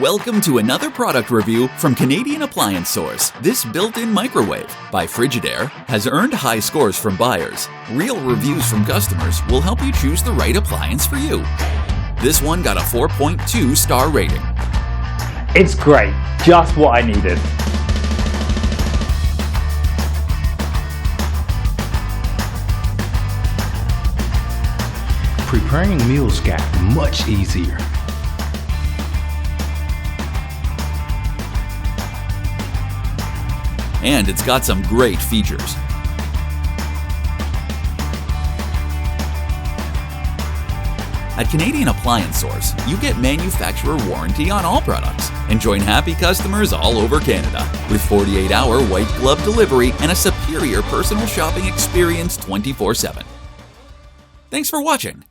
Welcome to another product review from Canadian Appliance Source. This built-in microwave by Frigidaire has earned high scores from buyers. Real reviews from customers will help you choose the right appliance for you. This one got a 4.2 star rating. It's great, just what I needed. Preparing meals got much easier. And it's got some great features. At Canadian Appliance Source, you get manufacturer warranty on all products and join happy customers all over Canada with 48-hour white glove delivery and a superior personal shopping experience 24/7. Thanks for watching.